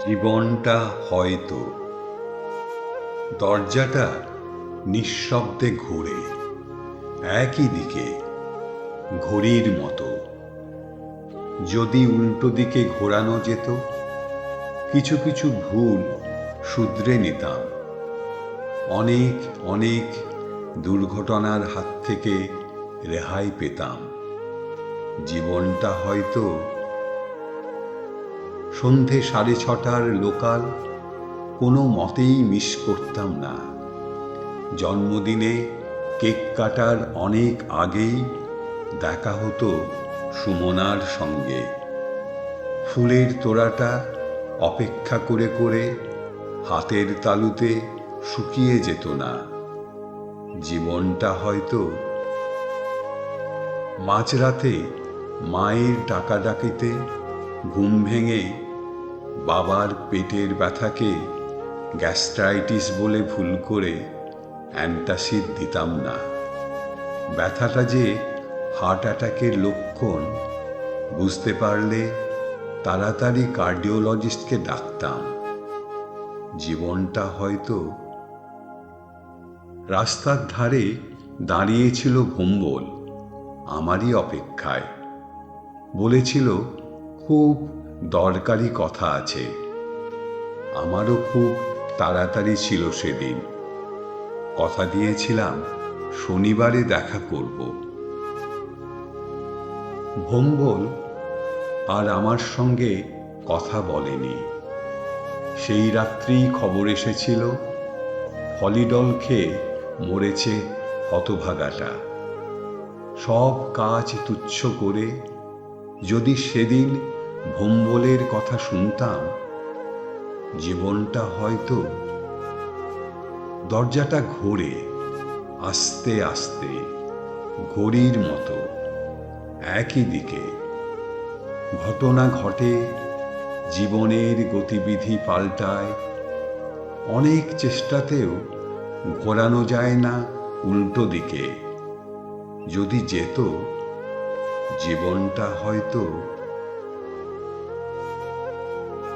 জীবনটা হয়তো দরজাটা নিঃশব্দে ঘোরে একই দিকে ঘড়ির মতো। যদি উল্টো দিকে ঘোরানো যেত, কিছু কিছু ভুল শুধরে নিতাম। অনেক অনেক দুর্ঘটনার হাত থেকে রেহাই পেতাম। জীবনটা হয়তো সন্ধে 6:30টার লোকাল কোনো মতেই মিস করতাম না। জন্মদিনে কেক কাটার অনেক আগেই দেখা হতো সুমনার সঙ্গে। ফুলের তোড়াটা অপেক্ষা করে করে হাতের তালুতে শুকিয়ে যেত না। জীবনটা হয়তো মাঝরাতে মায়ের ডাকাডাকিতে ঘুম ভেঙে বাবার পেটের ব্যথাকে গ্যাস্ট্রাইটিস বলে ভুল করে অ্যান্টাসিড দিতাম না। ব্যথাটা যে হার্ট অ্যাটাকের লক্ষণ বুঝতে পারলে তাড়াতাড়ি কার্ডিওলজিস্টকে ডাকতাম। জীবনটা হয়তো রাস্তার ধারে দাঁড়িয়েছিল ভোম্বল আমারই অপেক্ষায়। বলেছিল খুব দরকারি কথা আছে। আমারও খুব তাড়াতাড়ি ছিল সেদিন। কথা দিয়েছিলাম শনিবারে দেখা করব। ভোম্বল আর আমার সঙ্গে কথা বলেনি। সেই রাত্রেই খবর এসেছিল ফলিডল খেয়ে মরেছে হতভাগাটা। সব কাজ তুচ্ছ করে যদি সেদিন ভোম্বলের কথা শুনতাম, জীবনটা হয়তো দরজাটা ঘোরে আস্তে আস্তে ঘড়ির মতো একই দিকে। ঘটনা ঘটে, জীবনের গতিবিধি পাল্টায়। অনেক চেষ্টাতেও ঘোরানো যায় না উল্টো দিকে। যদি যেত, জীবনটা হয়তো